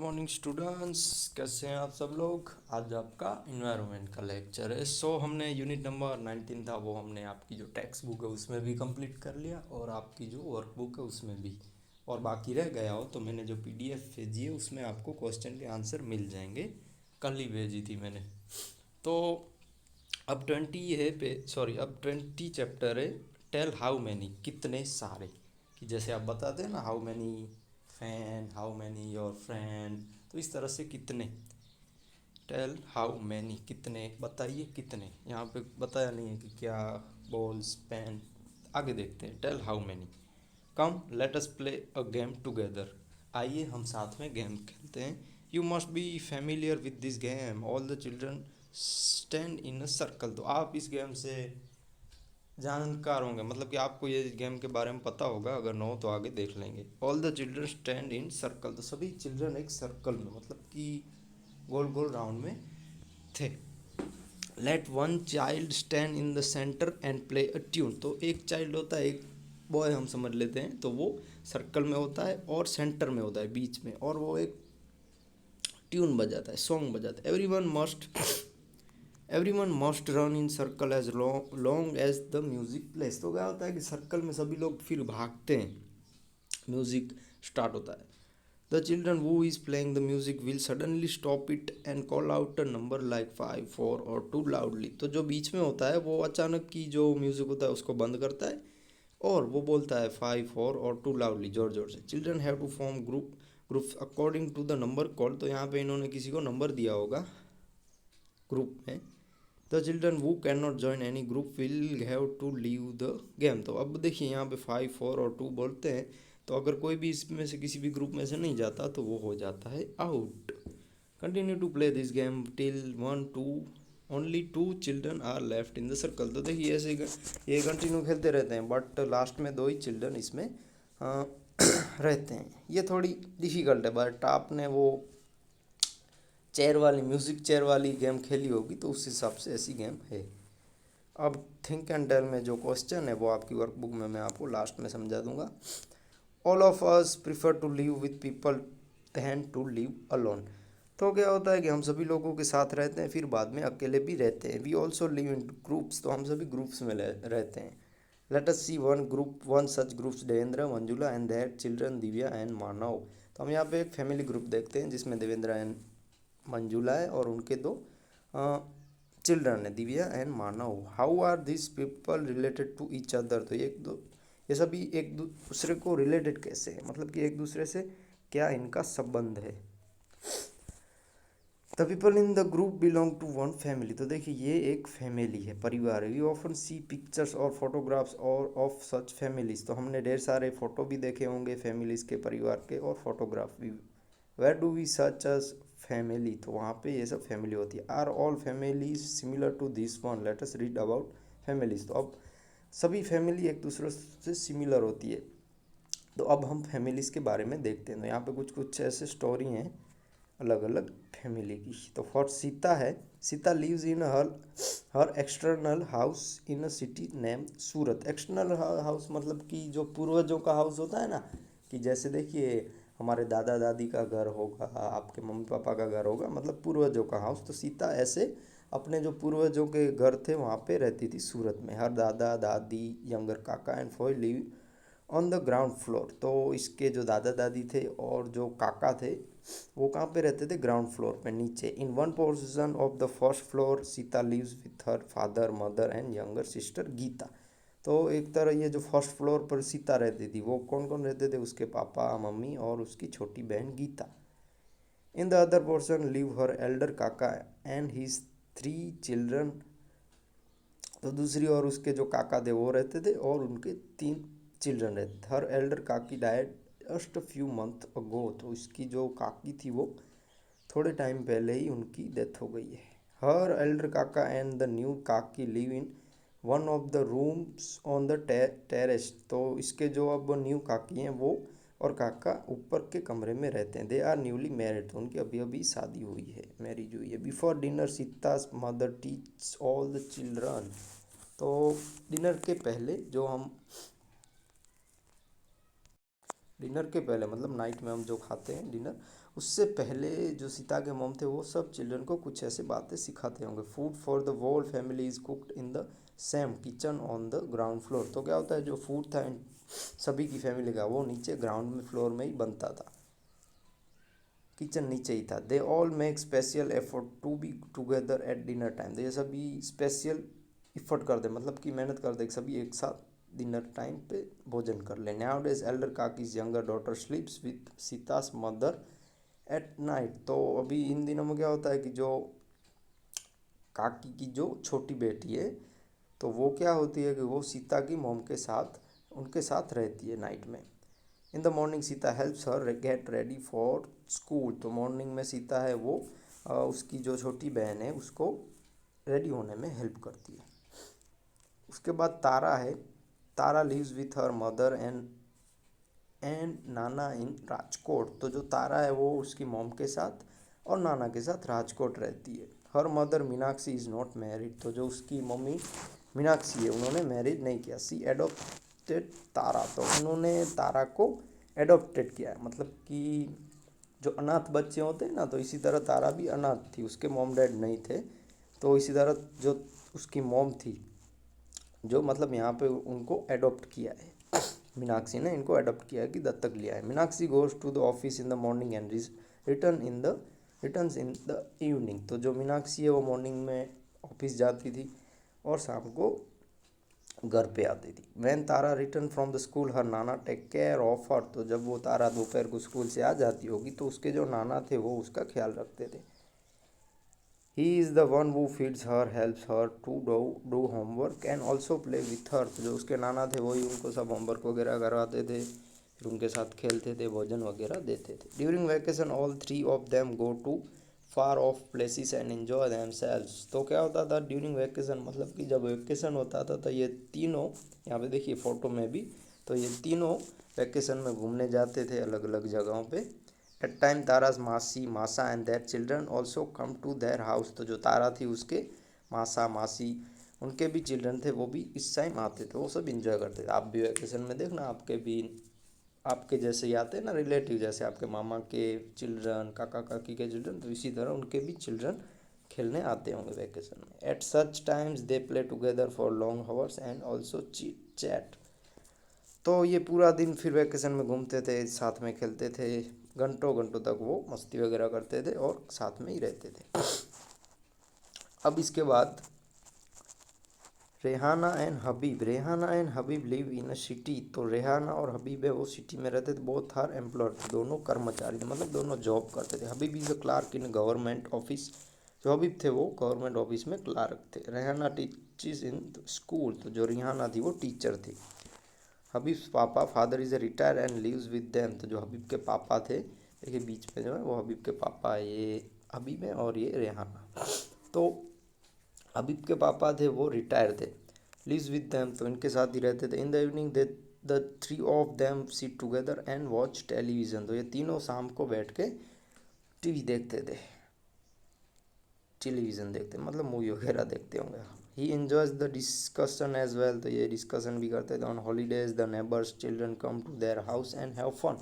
Morning students, कैसे हैं आप सब लोग। आज आपका इन्वायरमेंट का लेक्चर है। हमने यूनिट नंबर 19 था, वो हमने आपकी जो टेक्स्ट बुक है उसमें भी कंप्लीट कर लिया और आपकी जो वर्कबुक है उसमें भी। और बाकी रह गया हो तो मैंने जो पीडीएफ भेजी है उसमें आपको क्वेश्चन के आंसर मिल जाएंगे। कल ही भेजी थी मैंने। तो अब 20 है अब 20 चैप्टर है। टेल हाउ मैनी, कितने सारे। कि जैसे आप बताते हैं ना, how many fan, how many your friend, तो इस तरह से कितने। टेल हाउ मैनी, कितने, बताइए कितने। यहाँ पे बताया नहीं है कि क्या, बॉल्स, पेन। आगे देखते हैं। Tell how many. Come let us play a game together, आइए हम साथ में गेम खेलते हैं। You must be familiar with this game, all the children stand in a circle. तो आप इस गेम से जानकार होंगे, मतलब कि आपको ये गेम के बारे में पता होगा। अगर ना हो तो आगे देख लेंगे। All the children stand in circle, तो सभी चिल्ड्रन एक सर्कल में, मतलब कि गोल गोल राउंड में थे। Let one child stand in the centre and play a tune, तो एक चाइल्ड होता है, एक बॉय हम समझ लेते हैं, तो वो सर्कल में होता है और सेंटर में होता है, बीच में, और वो एक ट्यून बजाता है, सॉन्ग बजाता है। Everyone must run in circle as long as the music plays. तो क्या होता है कि सर्कल में सभी लोग फिर भागते हैं, म्यूजिक स्टार्ट होता है। The children who is playing the music will suddenly stop it and call out a number like 5, 4 और 2 loudly। तो जो बीच में होता है वो अचानक की जो म्यूजिक होता है उसको बंद करता है और वो बोलता है 5, 4 और 2 लाउडली, जोर जोर से। Children have to form groups according to the number called, तो यहाँ पे इन्होंने किसी को नंबर दिया होगा ग्रुप में। The children who can not join any group will have to leave the game. तो अब देखिए यहाँ पे 5, 4 और 2 बोलते हैं, तो अगर कोई भी इसमें से किसी भी ग्रुप में से नहीं जाता तो वो हो जाता है out. Continue to play this game till 1, 2 only 2 children are left in the circle. तो देखिए ऐसे ये कंटिन्यू खेलते रहते हैं, बट लास्ट में 2 ही चिल्ड्रन इसमें रहते हैं। ये थोड़ी डिफ़िकल्ट है, बट आपने वो चेयर वाली, म्यूज़िक चेयर वाली गेम खेली होगी तो उस हिसाब से ऐसी गेम है। अब थिंक एंड टेल में जो क्वेश्चन है वो आपकी वर्कबुक में मैं आपको लास्ट में समझा दूंगा। All of us prefer to live with people than to live alone. तो क्या होता है कि हम सभी लोगों के साथ रहते हैं, फिर बाद में अकेले भी रहते हैं। We also live in groups, तो हम सभी ग्रुप्स में रहते हैं। Let us see one such groups, Devendra, Manjula and their children Divya and Manav. तो हम यहाँ पे एक फैमिली ग्रुप देखते हैं जिसमें देवेंद्र एंड मंजुला है और उनके 2 चिल्ड्रन है, Divya and Manav. How are this people related to each other. तो ये सभी एक दूसरे को रिलेटेड कैसे है, मतलब कि एक दूसरे से क्या इनका संबंध है। The people in the group belong to one family. तो देखिए ये एक फैमिली है, परिवार है। वी ऑफन सी पिक्चर्स और फोटोग्राफ्स और ऑफ सच फैमिलीज। तो हमने ढेर सारे फोटो भी देखे होंगे फैमिलीज के, परिवार के, और फोटोग्राफ भी। Where do we such as family, तो वहाँ पे ये सब फैमिली होती है। Are all families similar to this one, let us read about families. तो अब सभी फैमिली एक दूसरे से सिमिलर होती है, तो अब हम फैमिलीज़ के बारे में देखते हैं। तो यहाँ पे कुछ कुछ ऐसे स्टोरी हैं अलग अलग फैमिली की। तो फॉर सीता है, Sita lives in her external house in a city name Surat. External house मतलब कि जो पूर्वजों का हाउस होता है ना, कि जैसे देखिए हमारे दादा दादी का घर होगा, आपके मम्मी पापा का घर होगा, मतलब पूर्वजों का हाउस। तो सीता ऐसे अपने जो पूर्वजों के घर थे वहाँ पे रहती थी सूरत में। हर दादा दादी, यंगर काका and Foy live on the ground floor. तो इसके जो दादा दादी थे और जो काका थे वो कहाँ पे रहते थे, ग्राउंड फ्लोर पे नीचे। In one portion of the first floor Sita lives with her father, mother and younger sister Gita. तो एक तरह ये जो फर्स्ट फ्लोर पर सीता रहती थी, वो कौन कौन रहते थे, उसके पापा, मम्मी और उसकी छोटी बहन Gita. In the other portion live her elder kaka and his 3 children. तो दूसरी ओर उसके जो काका थे वो रहते थे और उनके 3 चिल्ड्रन रहते थे। हर एल्डर काकी died just few month ago. तो इसकी जो काकी थी वो थोड़े टाइम पहले ही उनकी डेथ हो गई है। हर elder kaka and the new काकी live in one of the rooms on the terrace. तो इसके जो अब न्यू काकी हैं वो और काका ऊपर के कमरे में रहते हैं। दे आर न्यूली मैरिड, तो उनकी अभी अभी शादी हुई है, मैरिज हुई है। Before dinner Sita's mother teach all the children. तो डिनर के पहले जो हम डिनर के पहले मतलब नाइट में हम जो खाते हैं डिनर, उससे पहले जो सीता के मॉम थे वो सब चिल्ड्रन को कुछ ऐसे बातें सिखाते होंगे। Food for the whole family is cooked in the same kitchen on the ground floor. तो क्या होता है, जो फूड था सभी की फैमिली का वो नीचे ग्राउंड में फ्लोर में ही बनता था, किचन नीचे ही था। They all make special effort to be together at dinner time. तो ये सभी स्पेशल इफर्ट करते, मतलब कि मेहनत करते सभी एक साथ डिनर टाइम पे भोजन कर ले। Now days elder Kaki's younger daughter sleeps with Sita's mother at night. तो अभी इन दिनों में क्या होता है कि जो काकी की जो छोटी बेटी है तो वो क्या होती है कि वो सीता की मॉम के साथ उनके साथ रहती है नाइट में। इन the morning Sita helps her get ready for school. तो मॉर्निंग में सीता है वो उसकी जो छोटी बहन है उसको रेडी होने में हेल्प करती है। उसके बाद तारा है, Tara lives with her mother and nana in Rajkot. तो जो तारा है वो उसकी मॉम के साथ और नाना के साथ राजकोट रहती है। Her mother Meenakshi is not married. तो जो उसकी मम्मी मीनाक्षी है उन्होंने मैरिज नहीं किया। सी एडोप्टेड तारा। तो उन्होंने तारा को एडोप्टेड किया है, मतलब कि जो अनाथ बच्चे होते हैं ना, तो इसी तरह तारा भी अनाथ थी, उसके मॉम डैड नहीं थे। तो इसी तरह जो उसकी मॉम थी जो मतलब यहाँ पे उनको एडॉप्ट किया है, मीनाक्षी ने इनको अडॉप्ट किया है कि दत्तक लिया है। Meenakshi goes to the office in the morning and returns in the evening. तो जो मीनाक्षी है वो मॉर्निंग में ऑफिस जाती थी और शाम को घर पे आती थी। When Tara return from the school her nana take care of her. तो जब वो तारा दोपहर को स्कूल से आ जाती होगी तो उसके जो नाना थे वो उसका ख्याल रखते थे। He is the one who feeds her, helps her to do homework and also play with her। तो जो उसके नाना थे वही उनको सब होमवर्क वगैरह करवाते थे, फिर उनके साथ खेलते थे, भोजन वगैरह देते थे। During vacation all three of them go to far off places and enjoy themselves. तो क्या होता था ड्यूरिंग वैकेशन, मतलब कि जब वैकेशन होता था तो ये तीनों, यहाँ पे देखिए फ़ोटो में भी, तो ये तीनों वैकेशन में घूमने जाते थे अलग अलग जगहों पे। At time Tara's masi masa and their children also come to their house. तो जो तारा थी उसके मासा मासी उनके भी चिल्ड्रन थे, वो भी इस टाइम आते थे, वो सब इंजॉय करते थे। आप भी वैकेशन में देखना आपके भी आपके जैसे ही आते हैं ना रिलेटिव, जैसे आपके मामा के चिल्ड्रन, काका काकी के चिल्ड्रन, तो इसी तरह उनके भी चिल्ड्रन खेलने आते होंगे वैकेशन में। At such times they play together for long hours and also chat. तो ये पूरा दिन फिर वैकेशन में घूमते थे, साथ में खेलते थे, घंटों घंटों तक वो मस्ती वगैरह करते थे और साथ में ही रहते थे। अब इसके बाद Rehana and Habib live in a city. तो रेहाना और हबीब है वो सिटी में रहते थे। बोथ आर एम्प्लॉयड थे, दोनों कर्मचारी थे, मतलब दोनों जॉब करते थे। Habib is a clerk in government office. जो हबीब थे वो गवर्नमेंट ऑफिस में क्लार्क थे। Rehana teaches in school. तो जो रेहाना थी वो टीचर थी। Habib's papa father is a retire and lives with them. तो जो हबीब के पापा थे, देखिए बीच में जो है वो हबीब के पापा है, ये हबीब है और ये रेहाना। तो हबीब के पापा थे वो रिटायर थे। लिव्स विद देम, तो इनके साथ ही रहते थे। इन the evening they the three of them sit together and watch television. तो ये तीनों शाम को बैठ के टीवी देखते थे, टेलीविज़न देखते मतलब मूवी वगैरह देखते होंगे। He enjoys the discussion as well. तो ये डिस्कशन भी करते थे। On holidays the neighbours children come to their house and have fun.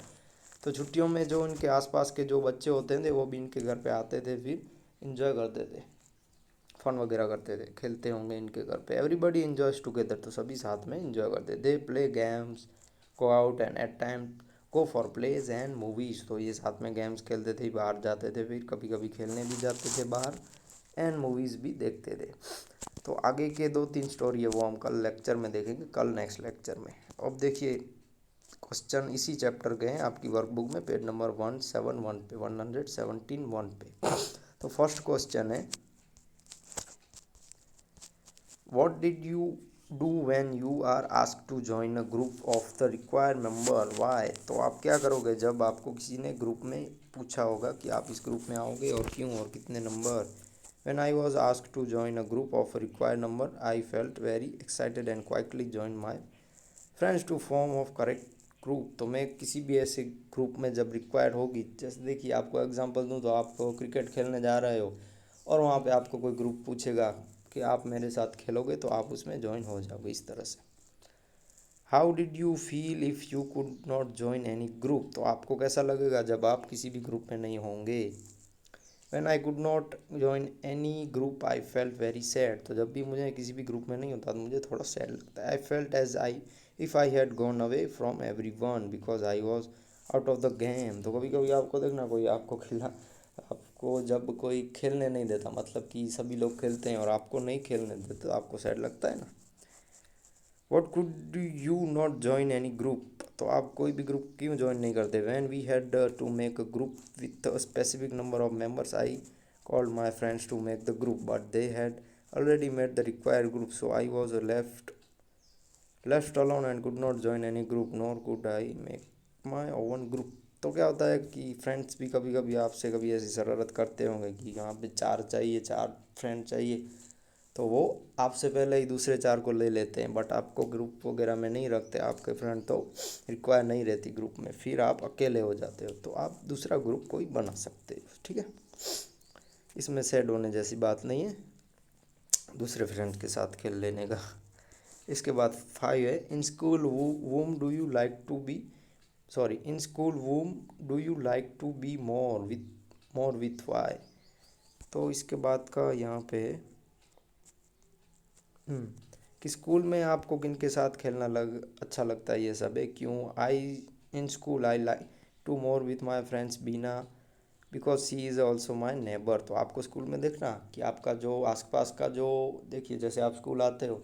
तो छुट्टियों में जो उनके आसपास के जो बच्चे होते थे वो भी इनके घर पे आते थे, फिर इंजॉय करते थे, फन वगैरह करते थे, खेलते होंगे इनके घर पे। Everybody enjoys together. तो सभी साथ में इंजॉय करते। They play games, go out and at time go for plays and movies. तो ये साथ में गेम्स खेलते थे, बाहर जाते थे, फिर कभी कभी खेलने भी जाते थे बाहर, एंड मूवीज़ भी देखते थे। तो आगे के 2-3 स्टोरी है वो हम कल लेक्चर में देखेंगे, कल नेक्स्ट लेक्चर में। अब देखिए क्वेश्चन इसी चैप्टर के हैं आपकी वर्कबुक में, पेज नंबर 171 पे, 117 पे। तो फर्स्ट क्वेश्चन है, what did you do when you are asked to join a group of the required member why. तो आप क्या करोगे जब आपको किसी ने ग्रुप में पूछा होगा कि आप इस ग्रुप में आओगे और क्यों और कितने number. When I was asked to join a group of required number I felt very excited and quickly join my friends to form of correct group. तो मैं किसी भी ऐसे ग्रुप में जब रिक्वायर्ड होगी, जैसे देखिए आपको एग्जांपल दूं, तो आप क्रिकेट खेलने जा रहे हो और वहाँ पे आपको कोई ग्रुप पूछेगा कि आप मेरे साथ खेलोगे, तो आप उसमें ज्वाइन हो जाओगे इस तरह से। How did you feel if you could not join any group, तो आपको कैसा लगेगा जब आप किसी भी ग्रुप में नहीं होंगे। When I could not join any group I felt very sad, तो जब भी मुझे किसी भी ग्रुप में नहीं होता तो मुझे थोड़ा सैड लगता है। I felt as I if I had gone away from everyone because I was out of the game, तो कभी कभी आपको देखना कोई आपको आपको जब कोई खेलने नहीं देता, मतलब कि सभी लोग खेलते हैं और आपको नहीं खेलने देते, तो आपको सैड लगता है ना। What could you not join any group, तो आप कोई भी ग्रुप क्यों ज्वाइन नहीं करते। When we had to make a group with a specific number of members I called my friends to make the group but they had already made the required group, so I was left alone and could not join any group nor could I make my own group। तो क्या होता है कि friends भी कभी कभी आपसे कभी ऐसी शरारत करते होंगे कि यहाँ पे चार चाहिए, चार फ्रेंड चाहिए, तो वो आपसे पहले ही दूसरे चार को ले लेते हैं, बट आपको ग्रुप वगैरह में नहीं रखते, आपके फ्रेंड तो रिक्वायर नहीं रहती ग्रुप में, फिर आप अकेले हो जाते हो, तो आप दूसरा ग्रुप कोई बना सकते हो। ठीक है, इसमें सैड होने जैसी बात नहीं है, दूसरे फ्रेंड के साथ खेल लेने का। इसके बाद 5 है, in school whom do you like to be in school whom do you like to be more with why, तो इसके बाद का यहाँ पे है कि स्कूल में आपको किन के साथ खेलना अच्छा लगता है, ये सब है क्यों। I in school I like to more with my friends Bina because she is also my neighbour, तो आपको स्कूल में देखना कि आपका जो आसपास का जो, देखिए जैसे आप स्कूल आते हो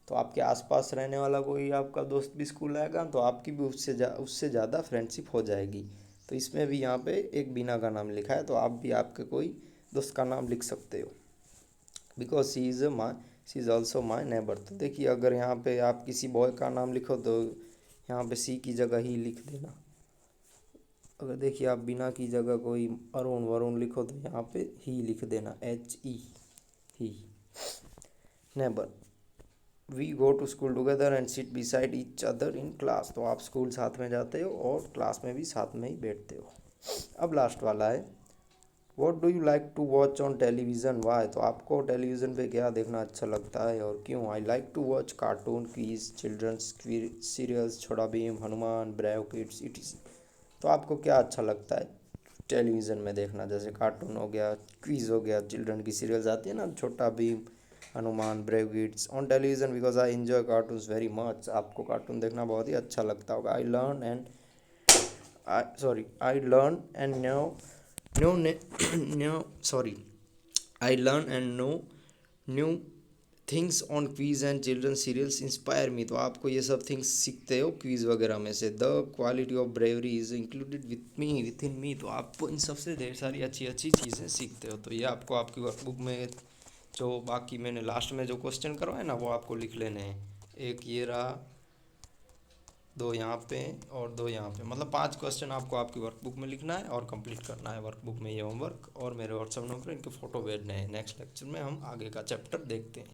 तो आपके आसपास रहने वाला कोई आपका दोस्त भी स्कूल आएगा, तो आपकी भी उससे ज़्यादा फ्रेंडशिप हो जाएगी। तो इसमें भी यहाँ पे एक बीना का नाम लिखा है, तो आप भी आपके कोई दोस्त का नाम लिख सकते हो। Because she is also my neighbour, तो देखिए अगर यहाँ पे आप किसी बॉय का नाम लिखो तो यहाँ पे सी की जगह ही लिख देना। अगर देखिए आप बिना की जगह कोई अरुण वरुण लिखो तो यहाँ पे ही लिख देना, HE he. Neighbour, we go to school together and sit beside each other in class, तो आप स्कूल साथ में जाते हो और क्लास में भी साथ में ही बैठते हो। अब लास्ट वाला है, what do you like to watch on television why, तो आपको टेलीविज़न पे क्या देखना अच्छा लगता है और क्यों। I like to watch cartoon, quiz, children's serials, Chhota Bheem, Hanuman, brave kids etc, तो आपको क्या अच्छा लगता है टेलीविज़न में देखना, जैसे कार्टून हो गया, क्विज हो गया, चिल्ड्रन की सीरियल्स आती है ना, Chhota Bheem, Hanuman, brave kids on television because I enjoy cartoons very much, आपको कार्टून देखना बहुत ही अच्छा लगता होगा। I learn and know new things on quiz and children serials inspire me, तो आपको ये सब थिंग्स सीखते हो क्वीज़ वगैरह में से। The quality of bravery is included within me, तो आप इन सबसे ढेर सारी अच्छी अच्छी चीज़ें सीखते हो। तो ये आपको आपकी वर्कबुक में जो बाकी मैंने लास्ट में जो क्वेश्चन करवाए ना वो आपको लिख लेने हैं, एक ये रहा, दो यहाँ पे और दो यहाँ पे, मतलब 5 क्वेश्चन आपको आपकी वर्कबुक में लिखना है और कंप्लीट करना है वर्कबुक में ये होमवर्क, और मेरे व्हाट्सएप नंबर पर इनके फ़ोटो भेजने हैं। नेक्स्ट लेक्चर में हम आगे का चैप्टर देखते हैं।